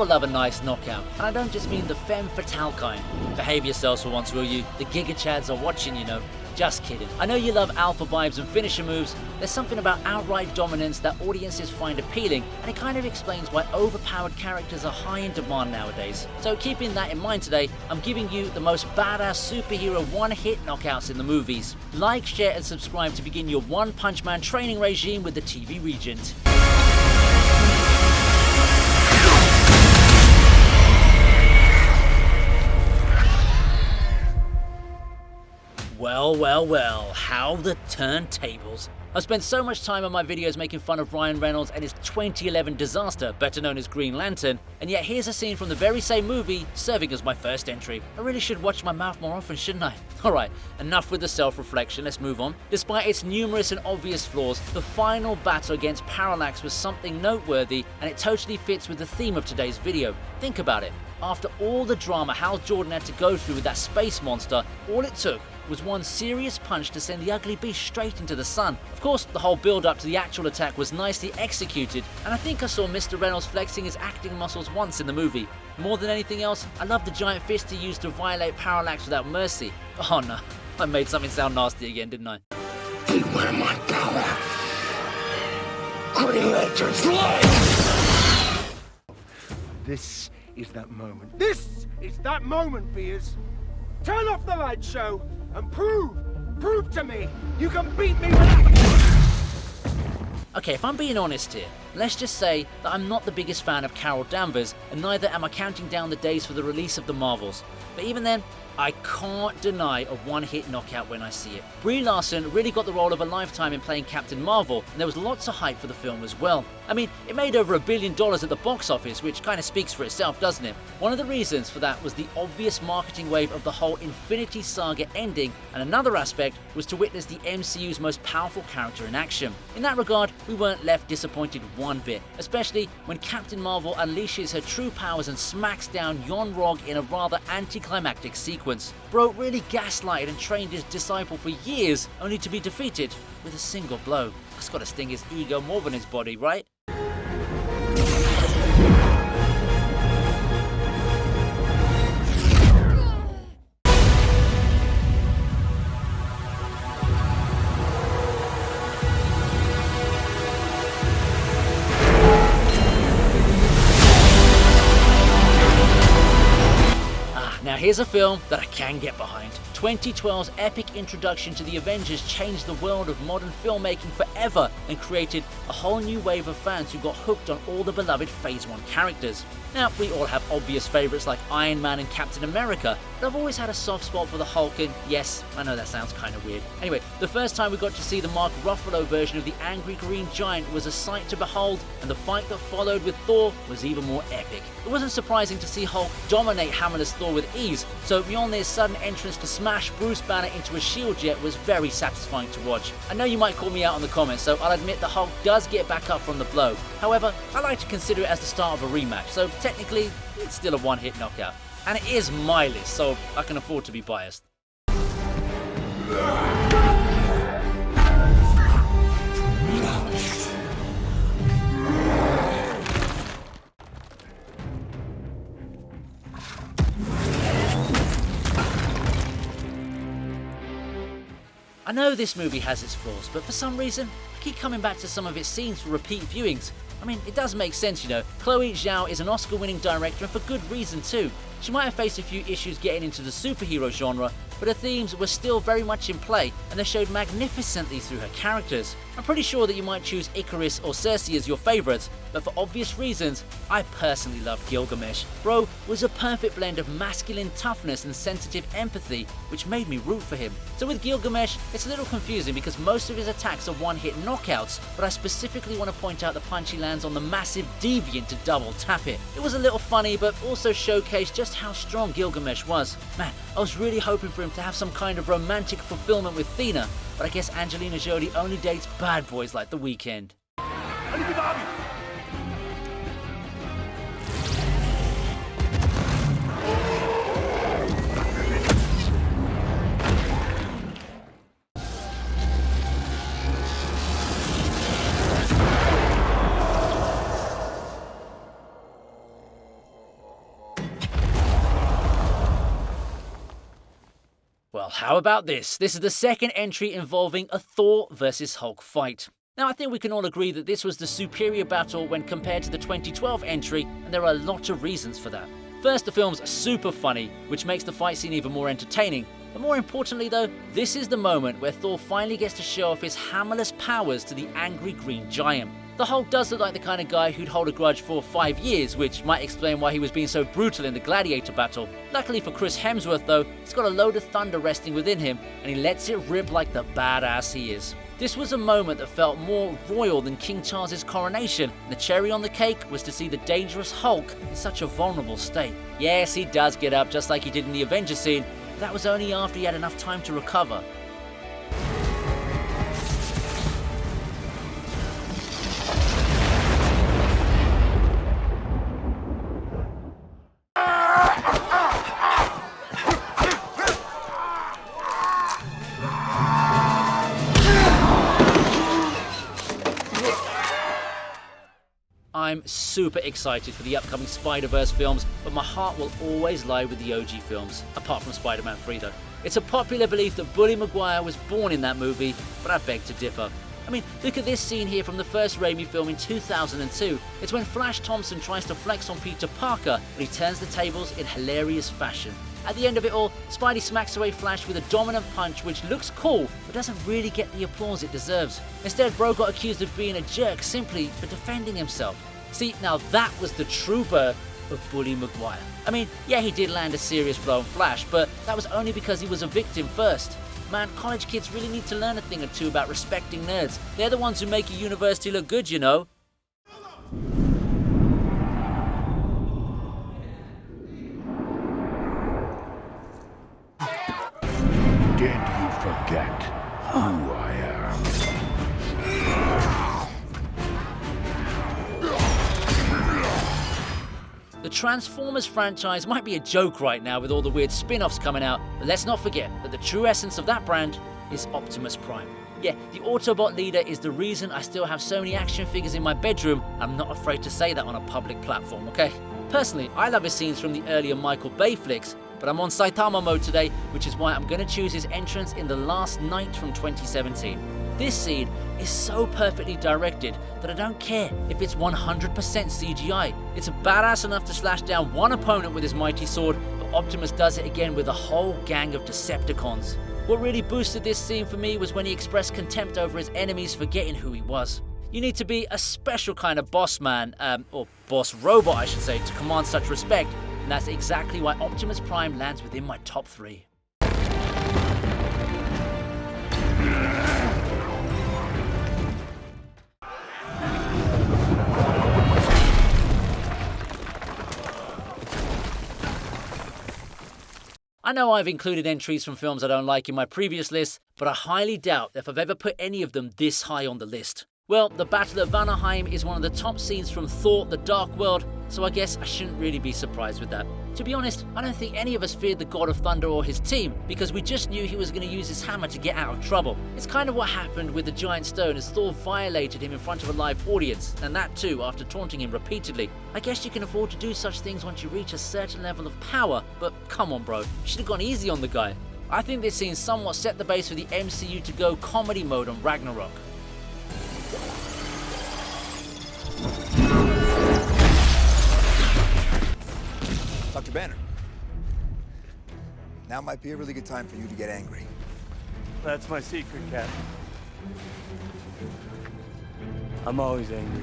love a nice knockout, and I don't just mean the femme fatale kind. Behave yourselves for once, will you? The Giga Chads are watching, you know. Just kidding. I know you love alpha vibes and finisher moves. There's something about outright dominance that audiences find appealing, and it kind of explains why overpowered characters are high in demand nowadays. So keeping that in mind today, I'm giving you the most badass superhero one-hit knockouts in the movies. Like, share, and subscribe to begin your One Punch Man training regime with the TV Regent. Well, how the turntables. I've spent so much time on my videos making fun of Ryan Reynolds and his 2011 disaster, better known as Green Lantern, and yet here's a scene from the very same movie serving as my first entry. I really should watch my mouth more often, shouldn't I? Alright, enough with the self-reflection, let's move on. Despite its numerous and obvious flaws, the final battle against Parallax was something noteworthy, and it totally fits with the theme of today's video. Think about it. After all the drama Hal Jordan had to go through with that space monster, all it took was one serious punch to send the ugly beast straight into the sun. Of course, the whole build-up to the actual attack was nicely executed, and I think I saw Mr. Reynolds flexing his acting muscles once in the movie. More than anything else, I love the giant fist he used to violate Parallax without mercy. Oh no, I made something sound nasty again, didn't I? Beware my power. Green Lantern's life! This is that moment. This is that moment, Beers. Turn off the light show and prove to me you can beat me without... Okay, if I'm being honest here, let's just say that I'm not the biggest fan of Carol Danvers, and neither am I counting down the days for the release of the Marvels. But even then, I can't deny a one-hit knockout when I see it. Brie Larson really got the role of a lifetime in playing Captain Marvel, and there was lots of hype for the film as well. I mean, it made over $1 billion at the box office, which kind of speaks for itself, doesn't it? One of the reasons for that was the obvious marketing wave of the whole Infinity Saga ending, and another aspect was to witness the MCU's most powerful character in action. In that regard, we weren't left disappointed one bit, especially when Captain Marvel unleashes her true powers and smacks down Yon-Rogg in a rather anticlimactic sequence. Bro really gaslighted and trained his disciple for years, only to be defeated with a single blow. That's gotta sting his ego more than his body, right? Now here's a film that I can get behind. 2012's epic introduction to the Avengers changed the world of modern filmmaking forever and created a whole new wave of fans who got hooked on all the beloved Phase 1 characters. Now, we all have obvious favourites like Iron Man and Captain America, but I've always had a soft spot for the Hulk, and yes, I know that sounds kind of weird. Anyway, the first time we got to see the Mark Ruffalo version of the Angry Green Giant was a sight to behold, and the fight that followed with Thor was even more epic. It wasn't surprising to see Hulk dominate hammerless Thor with ease, so Mjolnir's sudden entrance to smash Bruce Banner into a shield jet was very satisfying to watch. I know you might call me out in the comments, so I'll admit the Hulk does get back up from the blow. However, I like to consider it as the start of a rematch, so technically, it's still a one-hit knockout. And it is my list, so I can afford to be biased. I know this movie has its flaws, but for some reason, I keep coming back to some of its scenes for repeat viewings. I mean, it does make sense, you know. Chloe Zhao is an Oscar-winning director, and for good reason too. She might have faced a few issues getting into the superhero genre, but her themes were still very much in play, and they showed magnificently through her characters. I'm pretty sure that you might choose Icarus or Cersei as your favourites, but for obvious reasons, I personally love Gilgamesh. Bro was a perfect blend of masculine toughness and sensitive empathy, which made me root for him. So with Gilgamesh, it's a little confusing because most of his attacks are one-hit knockouts, but I specifically want to point out the punch he lands on the massive deviant to double tap it. It was a little funny, but also showcased just how strong Gilgamesh was. Man, I was really hoping for him to have some kind of romantic fulfillment with Thena, but I guess Angelina Jolie only dates bad boys like The Weeknd. Well, how about this? This is the second entry involving a Thor vs Hulk fight. Now, I think we can all agree that this was the superior battle when compared to the 2012 entry, and there are a lot of reasons for that. First, the film's super funny, which makes the fight scene even more entertaining. But more importantly though, this is the moment where Thor finally gets to show off his hammerless powers to the angry green giant. The Hulk does look like the kind of guy who'd hold a grudge for 5 years, which might explain why he was being so brutal in the Gladiator battle. Luckily for Chris Hemsworth though, he's got a load of thunder resting within him, and he lets it rip like the badass he is. This was a moment that felt more royal than King Charles's coronation, and the cherry on the cake was to see the dangerous Hulk in such a vulnerable state. Yes, he does get up just like he did in the Avengers scene, but that was only after he had enough time to recover. I'm super excited for the upcoming Spider-Verse films, but my heart will always lie with the OG films, apart from Spider-Man 3 though. It's a popular belief that Bully Maguire was born in that movie, but I beg to differ. I mean, look at this scene here from the first Raimi film in 2002. It's when Flash Thompson tries to flex on Peter Parker, but he turns the tables in hilarious fashion. At the end of it all, Spidey smacks away Flash with a dominant punch which looks cool, but doesn't really get the applause it deserves. Instead, Bro got accused of being a jerk simply for defending himself. See, now that was the true birth of Bully Maguire. I mean, yeah, he did land a serious blow on Flash, but that was only because he was a victim first. Man, college kids really need to learn a thing or two about respecting nerds. They're the ones who make a university look good, you know. Did you forget who I am? The Transformers franchise might be a joke right now with all the weird spin-offs coming out, but let's not forget that the true essence of that brand is Optimus Prime. Yeah, the Autobot leader is the reason I still have so many action figures in my bedroom. I'm not afraid to say that on a public platform, okay? Personally, I love his scenes from the earlier Michael Bay flicks, but I'm on Saitama mode today, which is why I'm going to choose his entrance in The Last Knight from 2017. This scene is so perfectly directed that I don't care if it's 100% CGI. It's badass enough to slash down one opponent with his mighty sword, but Optimus does it again with a whole gang of Decepticons. What really boosted this scene for me was when he expressed contempt over his enemies forgetting who he was. You need to be a special kind of boss man, or boss robot I should say, to command such respect, and that's exactly why Optimus Prime lands within my top 3. I know I've included entries from films I don't like in my previous list, but I highly doubt if I've ever put any of them this high on the list. Well, the Battle of Vanaheim is one of the top scenes from Thor: The Dark World, so I guess I shouldn't really be surprised with that. To be honest, I don't think any of us feared the God of Thunder or his team, because we just knew he was going to use his hammer to get out of trouble. It's kind of what happened with the Giant Stone as Thor violated him in front of a live audience, and that too after taunting him repeatedly. I guess you can afford to do such things once you reach a certain level of power, but come on bro, you should have gone easy on the guy. I think this scene somewhat set the base for the MCU to go comedy mode on Ragnarok. Dr. Banner, now might be a really good time for you to get angry. That's my secret, Cap. I'm always angry.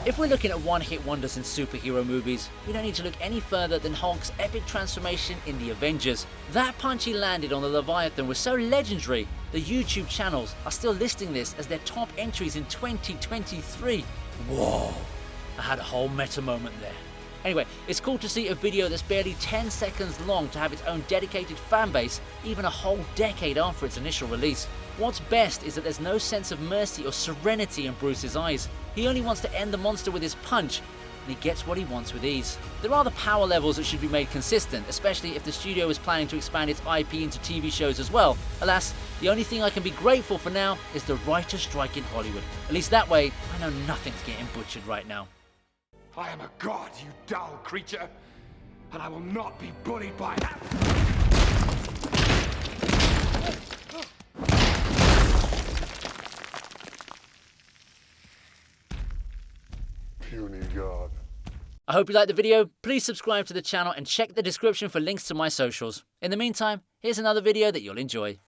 If we're looking at one-hit wonders in superhero movies, we don't need to look any further than Hulk's epic transformation in the Avengers. That punch he landed on the Leviathan was so legendary, the YouTube channels are still listing this as their top entries in 2023. Whoa, I had a whole meta moment there. Anyway, it's cool to see a video that's barely 10 seconds long to have its own dedicated fanbase, even a whole decade after its initial release. What's best is that there's no sense of mercy or serenity in Bruce's eyes. He only wants to end the monster with his punch, and he gets what he wants with ease. There are the power levels that should be made consistent, especially if the studio is planning to expand its IP into TV shows as well. Alas, the only thing I can be grateful for now is the writer's strike in Hollywood. At least that way, I know nothing's getting butchered right now. I am a god, you dull creature, and I will not be bullied by that. Puny god. I hope you liked the video. Please subscribe to the channel and check the description for links to my socials. In the meantime, here's another video that you'll enjoy.